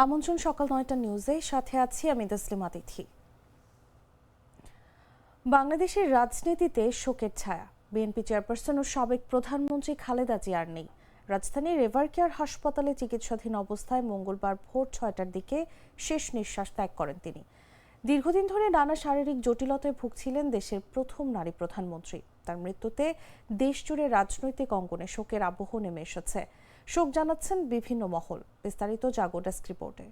আমন্ত্রণ সকাল ৯টা নিউজে, সাথে আছি আমি তসলিমা তিথি। বাংলাদেশের রাজনীতিতে শোকের ছায়া। বিএনপি চেয়ারপারসন ও সাবেক প্রধানমন্ত্রী খালেদা জিয়ার নেই। রাজধানীর এভারকেয়ার হাসপাতালে চিকিৎসাধীন অবস্থায় মঙ্গলবার ভোর ৬টার দিকে শেষ নিঃশ্বাস ত্যাগ করেন তিনি। দীর্ঘদিন ধরে নানা শারীরিক জটিলতায় ভুগছিলেন দেশের প্রথম নারী প্রধানমন্ত্রী। তার মৃত্যুতে দেশজুড়ে রাজনৈতিক অঙ্গনে শোকের আবহ নেমে এসেছে। শোক জানাচ্ছেন বিভিন্ন মহল। বিস্তারিত জাগো ডেস্ক রিপোর্টে।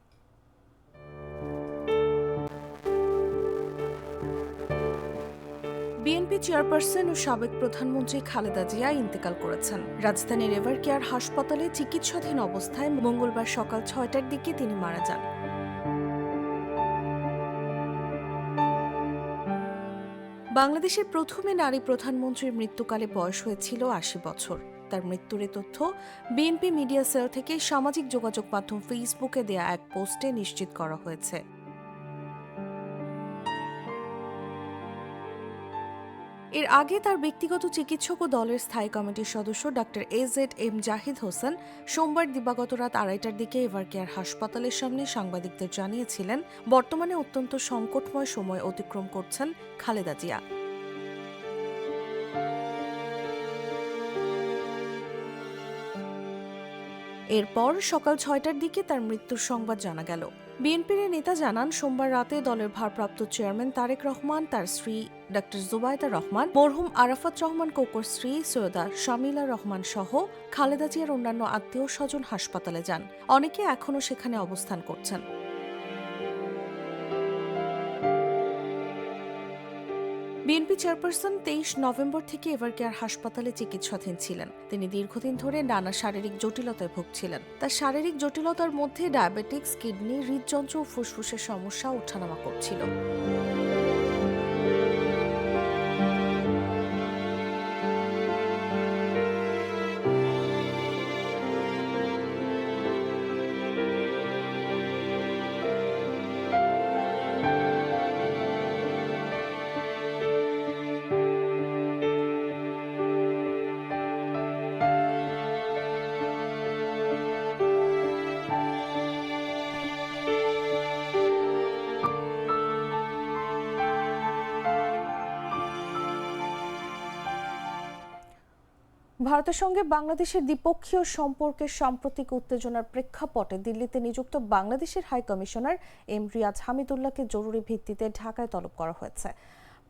বিএনপি চেয়ারপারসন ও সাবেক প্রধানমন্ত্রী খালেদা জিয়া ইন্তেকাল করেছেন। রাজধানীর এভারকেয়ার হাসপাতালে চিকিৎসাধীন অবস্থায় মঙ্গলবার সকাল ৬টার দিকে তিনি মারা যান। বাংলাদেশের প্রথমে নারী প্রধানমন্ত্রীর মৃত্যুকালে বয়স হয়েছিল ৮০ বছর। তার মৃত্যুর তথ্য বিএনপি মিডিয়া সেল থেকে সামাজিক যোগাযোগ মাধ্যম ফেসবুকে দেয়া এক পোস্টে নিশ্চিত করা হয়েছে। এর আগে তার ব্যক্তিগত চিকিৎসক ও দলের স্থায়ী কমিটির সদস্য ডাক্তার AZM জাহিদ হোসেন সোমবার দিবাগত রাত ২:৩০টার দিকে এভারকেয়ার হাসপাতালের সামনে সাংবাদিকদের জানিয়েছিলেন, বর্তমানে অত্যন্ত সংকটময় সময় অতিক্রম করছেন খালেদা জিয়া। এরপর সকাল ৬টার দিকে তার মৃত্যুর সংবাদ জানা গেল। বিএনপির নেতা জানান, সোমবার রাতে দলের ভারপ্রাপ্ত চেয়ারম্যান তারেক রহমান, তার স্ত্রী ডাক্তার জুবাইদা রহমান, মরহুম আরাফাত রহমান কোকোর স্ত্রী সৈয়দা শামিলা রহমান সহ খালেদা জিয়ার অন্যান্য আত্মীয় স্বজন হাসপাতালে যান। অনেকে এখনও সেখানে অবস্থান করছেন। বিএনপি চেয়ারপারসন ২৩ নভেম্বর থেকে এভারকেয়ার হাসপাতালে চিকিৎসাধীন ছিলেন। তিনি দীর্ঘদিন ধরে নানা শারীরিক জটিলতায় ভুগছিলেন। তার শারীরিক জটিলতার মধ্যে ডায়াবেটিক্স, কিডনি, হৃদযন্ত্র ও ফুসফুসের সমস্যা ওঠানামা করছিল। ভারতের সঙ্গে বাংলাদেশের দ্বিপক্ষীয় সম্পর্কের সাম্প্রতিক উত্তেজনার প্রেক্ষাপটে দিল্লিতে নিযুক্ত বাংলাদেশের হাই কমিশনার রিয়াজ হামিদুল্লাহকে জরুরি ভিত্তিতে ঢাকায় তলব করা হয়েছে।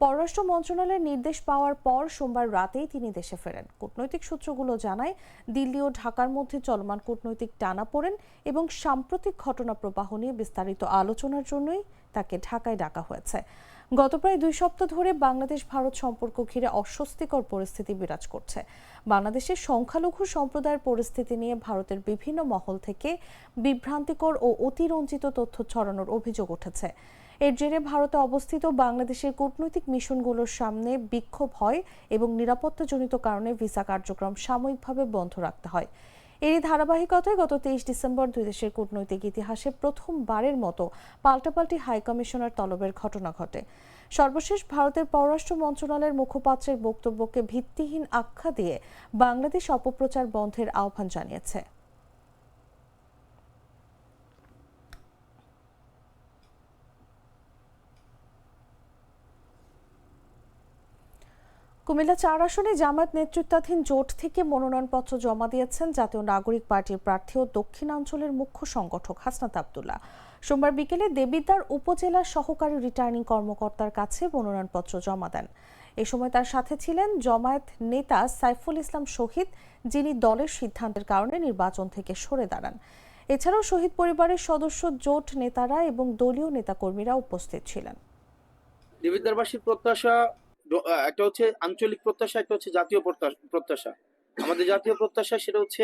পররাষ্ট্র মন্ত্রণালয়ের নির্দেশ পাওয়ার পর সোমবার রাতেই তিনি দেশে ফেরেন। কূটনৈতিক সূত্রগুলো জানায়, দিল্লি ও ঢাকার মধ্যে চলমান কূটনৈতিক টানাপোড়েন এবং সাম্প্রতিক ঘটনা প্রবাহ নিয়ে বিস্তারিত আলোচনার জন্যই তাকে ঢাকায় ডাকা হয়েছে। গত প্রায় ২ সপ্তাহ ধরে বাংলাদেশ ভারত সম্পর্ক ঘিরে অস্বস্তিকর পরিস্থিতি বিরাজ করছে। বাংলাদেশের সংখ্যালঘু সম্প্রদায়ের পরিস্থিতি নিয়ে ভারতের বিভিন্ন মহল থেকে বিভ্রান্তিকর ও অতিরঞ্জিত তথ্য ছড়ানোর অভিযোগ উঠেছে। এর জেরে ভারতে অবস্থিত বাংলাদেশের কূটনৈতিক মিশনগুলোর সামনে বিক্ষোভ হয় এবং নিরাপত্তাজনিত কারণে ভিসা কার্যক্রম সাময়িকভাবে বন্ধ রাখতে হয়। এরই ধারাবাহিকতায় গত ২৩ ডিসেম্বর দুই দেশের কূটনৈতিক ইতিহাসে প্রথমবারের মতো পাল্টাপাল্টি হাই কমিশনার তলবের ঘটনা ঘটে। সর্বশেষ ভারতের পররাষ্ট্র মন্ত্রণালয়ের মুখপাত্রের বক্তব্যকে ভিত্তিহীন আখ্যা দিয়ে বাংলাদেশ অপপ্রচার বন্ধের আহ্বান জানিয়েছে। কুমিল্লা ৪ আসনে জামায়াত নেতৃত্বাধীন জোট থেকে মনোনয়নপত্র জমা দিয়েছেন জাতীয় নাগরিক পার্টির প্রার্থী ও দক্ষিণাঞ্চলের মুখ্য সংগঠক হাসনাত আব্দুল্লাহ। সোমবার বিকেলে দেবিদ্বার উপজেলা সহকারী রিটার্নিং কর্মকর্তার কাছে মনোনয়নপত্র জমা দেন। এ সময় তার সাথে ছিলেন জামায়াত নেতা সাইফুল ইসলাম শহীদ, যিনি দলের সিদ্ধান্তের কারণে নির্বাচন থেকে সরে দাঁড়ান। এছাড়াও শহীদ পরিবারের সদস্য, জোট নেতারা এবং দলীয় নেতাকর্মীরা উপস্থিত ছিলেন। দেবিদ্বারবাসীর প্রত্যাশা একটা হচ্ছে আঞ্চলিক প্রত্যাশা, একটা হচ্ছে জাতীয় প্রত্যাশা। আমাদের জাতীয় প্রত্যাশা সেটা হচ্ছে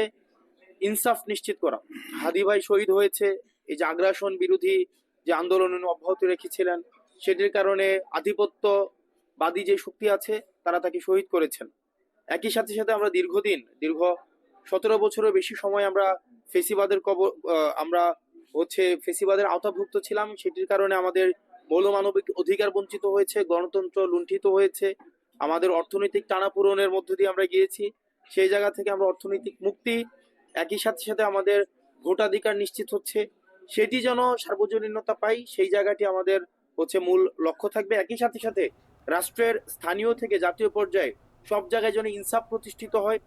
ইনসাফ নিশ্চিত করা। হাদি ভাই শহীদ হয়েছে, এই যে আগ্রাসন বিরোধী যে আন্দোলন অব্যাহত রেখেছিলেন, সেটির কারণে আধিপত্যবাদী যে শক্তি আছে তারা তাকে শহীদ করেছেন। একই সাথে সাথে আমরা দীর্ঘ ১৭ বছরের বেশি সময় আমরা ফেসিবাদের আওতাভুক্ত ছিলাম। সেটির কারণে আমাদের মৌলমানবিক অধিকার বঞ্চিত হয়েছে, গণতন্ত্র লুণ্ঠিত হয়েছে, আমাদের অর্থনৈতিক টানাপোড়েনের মধ্য দিয়ে আমরা গিয়েছি। সেই জায়গা থেকে আমরা অর্থনৈতিক মুক্তি, একই সাথে সাথে আমাদের ভোটাধিকার নিশ্চিত হচ্ছে। সেটি যেন সার্বজনীনতা পায়, সেই জায়গাটি আমাদের হচ্ছে মূল লক্ষ্য থাকবে। একই সাথে সাথে রাষ্ট্রের স্থানীয় থেকে জাতীয় পর্যায়ে সব জায়গায় যেন ইনসাফ প্রতিষ্ঠিত হয়,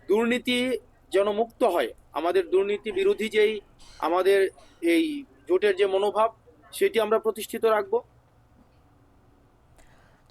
দুর্নীতি যেন মুক্ত হয়। আমাদের দুর্নীতি বিরোধী যেই আমাদের এই জোটের যে মনোভাব, সেটি আমরা প্রতিষ্ঠিত রাখবো।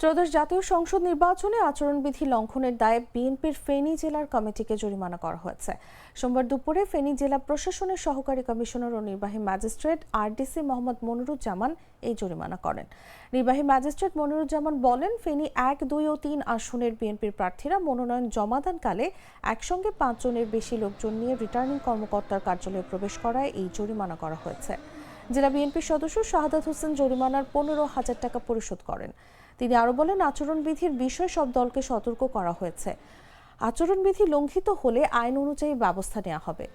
ত্রয়োদশ জাতীয় সংসদ নির্বাচনে আচরণবিধি লঙ্ঘনের দায়ে বিএনপির ফেনী জেলার কমিটিকে জরিমানা করা হয়েছে। সোমবার দুপুরে ফেনী জেলা প্রশাসনের সহকারী কমিশনার ও নির্বাহী ম্যাজিস্ট্রেট আরডিসি মোহাম্মদ মনিরুজ্জামান এই জরিমানা করেন। নির্বাহী ম্যাজিস্ট্রেট মনিরুজ্জামান বলেন, ফেনী 1, 2 ও 3 আসনের বিএনপির প্রার্থীরা মনোনয়ন জমাদানকালে একসঙ্গে 5 জনের বেশি লোকজন নিয়ে রিটার্নিং কর্মকর্তার কার্যালয়ে প্রবেশ করায় এই জরিমানা করা হয়েছে। জেলা বিএনপির সদস্য শাহাদাত হোসেন জরিমানার 15,000 টাকা পরিশোধ করেন। তিনি আরো বলেন, আচরণবিধির বিষয়ে সব দলকে সতর্ক করা হয়েছে। আচরণবিধি লঙ্ঘিত হলে আইন অনুযায়ী ব্যবস্থা নেওয়া হবে।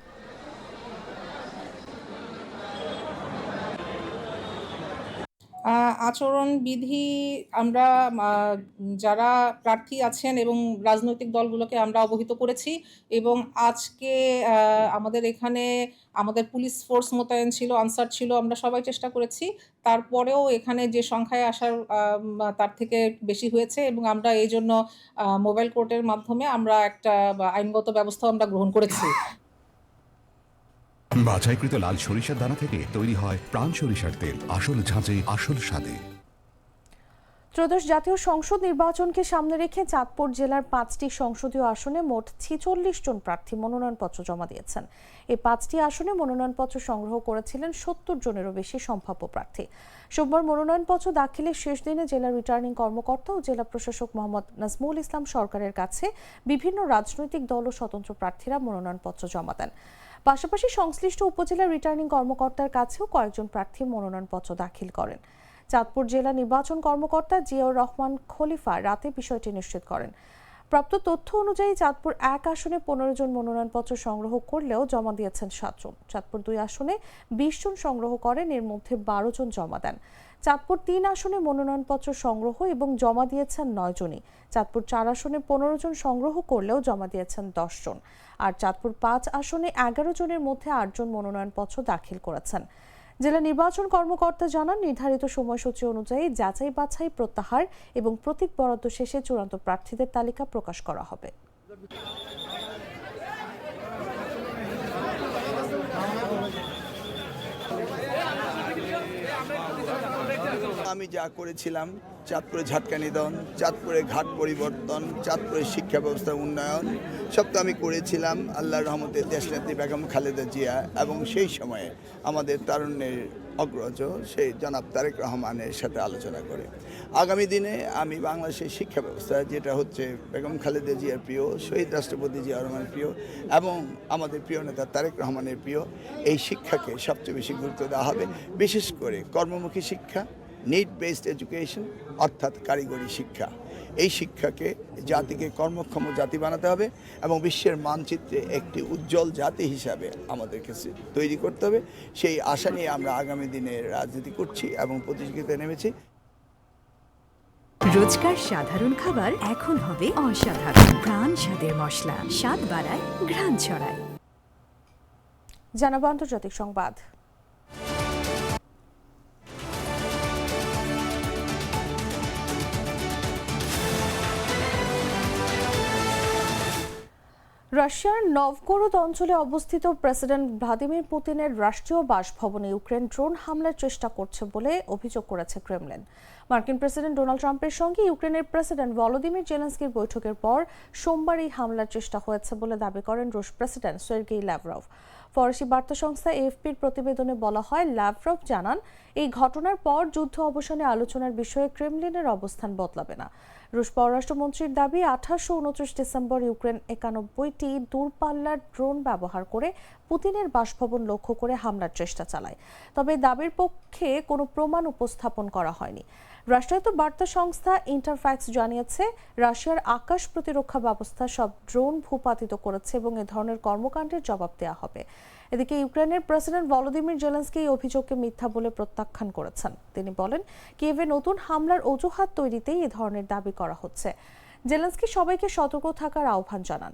আচরণবিধি আমরা যারা প্রার্থী আছেন এবং রাজনৈতিক দলগুলোকে আমরা অবহিত করেছি এবং আজকে আমাদের এখানে আমাদের পুলিশ ফোর্স মোতায়েন ছিল, আনসার ছিল, আমরা সবাই চেষ্টা করেছি। তারপরেও এখানে যে সংখ্যায় আসার তার থেকে বেশি হয়েছে এবং আমরা এই জন্য মোবাইল কোর্টের মাধ্যমে আমরা একটা আইনগত ব্যবস্থা আমরা গ্রহণ করেছি। বাছাইকৃত লাল সরিষার দানা থেকে তৈরি হয় প্রাণ সরিষার তেল, আসল ঝাঁঝে আসল স্বাদে। ত্রয়োদশ জাতীয় সংসদ নির্বাচনকে সামনে রেখে চাঁদপুর জেলার 5টি সংসদীয় আসনে মোট 46 জন প্রার্থী মনোনয়নপত্র জমা দিয়েছেন। এই 5টি আসনে মনোনয়নপত্র সংগ্রহ করেছিলেন 70 জনেরও বেশি সম্ভাব্য প্রার্থী। সোমবার মনোনয়নপত্র দাখিলের শেষ দিনে জেলা রিটার্নিং কর্মকর্তা ও জেলা প্রশাসক মোহাম্মদ নাজমুল ইসলাম সরকারের কাছে বিভিন্ন রাজনৈতিক দল ও স্বতন্ত্র প্রার্থীরা মনোনয়নপত্র জমা দেন। পাশাপাশি সংশ্লিষ্ট উপজেলা রিটার্নিং কর্মকর্তার কাছেও কয়েকজন প্রার্থী মনোনয়নপত্র দাখিল করেন। চাঁদপুর জেলা নির্বাচন কর্মকর্তা জিয়াউর রহমান খলিফা রাতে বিষয়টি নিশ্চিত করেন। প্রাপ্ত তথ্য অনুযায়ী চাঁদপুর 1 আসনে 15 জন মনোনয়নপত্র সংগ্রহ করলেও জমা দিয়েছেন 7 জন। চাঁদপুর 2 আসনে 20 জন সংগ্রহ করেন, এর মধ্যে 12 জন জমা দেন। চাঁদপুর 3 আসনে মনোনয়নপত্র সংগ্রহ এবং জমা দিয়েছেন 9 জনই। চাঁদপুর 4 আসনে 15 জন সংগ্রহ করলেও জমা দিয়েছেন 10 জন। আর চাঁদপুর 5 আসনে 11 জনের মধ্যে 8 জন মনোনয়নপত্র দাখিল করেছেন। জেলা নির্বাচন কর্মকর্তা জানান, নির্ধারিত সময়সূচি অনুযায়ী যাচাই বাছাই, প্রত্যাহার এবং প্রতীক বরাদ্দ শেষে চূড়ান্ত প্রার্থীদের তালিকা প্রকাশ করা হবে। আমি যা করেছিলাম, চাঁদপুরে ঝাটকা নিধন, চাঁদপুরে ঘাট পরিবর্তন, চাঁদপুরের শিক্ষা ব্যবস্থা উন্নয়ন, সব তো আমি করেছিলাম আল্লাহর রহমতে দেশনেত্রী বেগম খালেদা জিয়া এবং সেই সময়ে আমাদের তারুণ্যের অগ্রজ সেই জনাব তারেক রহমানের সাথে আলোচনা করে। আগামী দিনে আমি বাংলাদেশের শিক্ষা ব্যবস্থা, যেটা হচ্ছে বেগম খালেদা জিয়ার প্রিয়, শহীদ রাষ্ট্রপতি জিয়া রহমানের প্রিয় এবং আমাদের প্রিয় নেতা তারেক রহমানের প্রিয়, এই শিক্ষাকে সবচেয়ে বেশি গুরুত্ব দেওয়া হবে। বিশেষ করে কর্মমুখী শিক্ষা, নিড বেসড এডুকেশন, অর্থাৎ কারিগরি শিক্ষা। এই শিক্ষাকে জাতিকে কর্মক্ষম জাতি বানাতে হবে এবং বিশ্বের মানচিত্রে একটি উজ্জ্বল জাতি হিসাবে আমাদেরকে তৈরি করতে হবে। সেই আশা নিয়ে আমরা আগামী দিনে রাজনীতি করছি এবং প্রতিযোগিতায় নেমেছি। রোজকার সাধারণ খাবার এখন হবে অসাধারণ। প্রাণ স্বাদের মশলা, স্বাদ বাড়ায়, ঘ্রাণ ছড়ায়। জানাবো আন্তর্জাতিক সংবাদ। রাশিয়ার নভগোরোদ অঞ্চলে অবস্থিত প্রেসিডেন্ট ভ্লাদিমির পুতিনের রাষ্ট্রীয় বাসভবনে ইউক্রেন ড্রোন হামলার চেষ্টা করছে বলে অভিযোগ করেছে ক্রেমলিন। মার্কিন প্রেসিডেন্ট ডোনাল্ড ট্রাম্পের সঙ্গে ইউক্রেনের প্রেসিডেন্ট ভলোদিমির জেলেনস্কির বৈঠকের পর সোমবার এই হামলার চেষ্টা হয়েছে বলে দাবি করেন রুশ প্রেসিডেন্ট সের্গেই ল্যাভরভ। ফরাসি বার্তা সংস্থা এএফপির প্রতিবেদনে বলা হয়, ল্যাভরভ জানান, এই ঘটনার পর যুদ্ধ অবসানে আলোচনার বিষয়ে ক্রেমলিনের অবস্থান বদলাবে না। রুশ পররাষ্ট্রমন্ত্রীর দাবি, 28 ও 29 ডিসেম্বর ইউক্রেন 91টি দূরপাল্লার ড্রোন ব্যবহার করে পুতিনের বাসভবন লক্ষ্য করে হামলার চেষ্টা চালায়। তবে দাবির পক্ষে কোনো প্রমাণ উপস্থাপন করা হয়নি। রাষ্ট্রায়ত্ত বার্তা সংস্থা ইন্টারফ্যাক্স জানিয়েছে, রাশিয়ার আকাশ প্রতিরক্ষা ব্যবস্থা সব ড্রোন ভূপাতিত করেছে এবং এ ধরনের কর্মকাণ্ডের জবাব দেওয়া হবে। এদিকে ইউক্রেনের প্রেসিডেন্ট ভলোদিমির জেলেনস্কি এই অভিযোগকে মিথ্যা বলে প্রত্যাখ্যান করেছেন। তিনি বলেন, কিয়েভে নতুন হামলার অজুহাত তৈরিতেই এ ধরনের দাবি করা হচ্ছে। জেলেনস্কি সবাইকে সতর্ক থাকার আহ্বান জানান।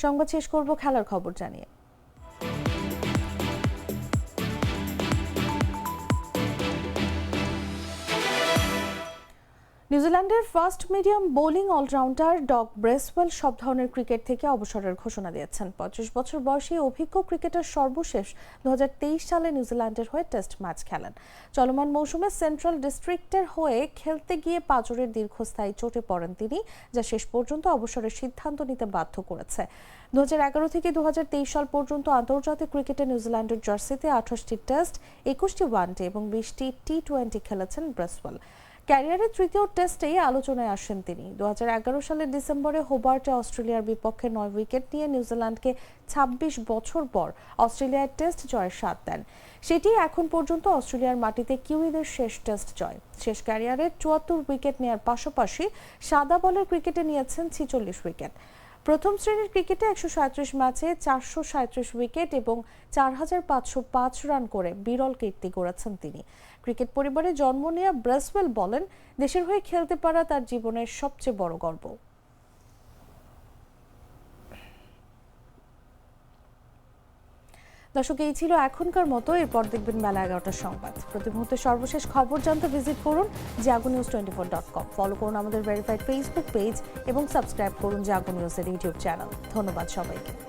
সংবাদ শেষ করব খেলার খবর জানিয়ে। নিউজিল্যান্ডের fast medium bowling allrounder Doug Bracewell সব ধরনের ক্রিকেট থেকে অবসরের ঘোষণা দিয়েছেন। 25 বছর বয়সী অভিজ্ঞ ক্রিকেটার সর্বশেষ 2023 সালে নিউজিল্যান্ডের হয়ে টেস্ট ম্যাচ খেলেন। চলমান মৌসুমে সেন্ট্রাল ডিস্ট্রিক্টের হয়ে খেলতে গিয়ে পাঁজরের দীর্ঘস্থায়ী চোটে পড়েন তিনি, যা শেষ পর্যন্ত অবসরের সিদ্ধান্ত নিতে বাধ্য করেছে। 2011 থেকে 2023 সাল পর্যন্ত আন্তর্জাতিক ক্রিকেটে নিউজিল্যান্ডের জার্সিতে 28টি টেস্ট, 21টি ওয়ানডে এবং 20টি টি-20 খেলেছেন ব্রেসওয়েল। ক্যারিয়ারের তৃতীয় টেস্টেই আলোচনায় আসেন তিনি। 2011 সালের ডিসেম্বরে হোবার্টে অস্ট্রেলিয়ার বিপক্ষে 9 উইকেট নিয়ে নিউজিল্যান্ডকে 26 বছর পর অস্ট্রেলিয়ার টেস্ট জয়ের স্বাদ দেন। সেটি এখন পর্যন্ত অস্ট্রেলিয়ার মাটিতে কিউইদের শেষ টেস্ট জয়। শেষ ক্যারিয়ারে 74 উইকেট নেওয়ার পাশাপাশি সাদা বলের ক্রিকেটে নিয়েছেন 46 উইকেট। প্রথম শ্রেণীর ক্রিকেটে 137 ম্যাচে 437 উইকেট এবং 4505 রান করে বিরল কীর্তি গড়েছেন তিনি। ক্রিকেট পরিবারে জন্ম নেওয়া ব্রেসওয়েল বলেন, দেশের হয়ে খেলতে পারা তার জীবনের সবচেয়ে বড় গর্ব। দর্শক, এই ছিল এখনকার মতো। এরপর দেখবেন বেলা 11টার সংবাদ। প্রতি মুহূর্তে সর্বশেষ খবর জানতে ভিজিট করুন jagonews24.com। ফলো করুন আমাদের ভেরিফাইড ফেসবুক পেজ এবং সাবস্ক্রাইব করুন জাগো নিউজের ইউটিউব চ্যানেল। ধন্যবাদ সবাইকে।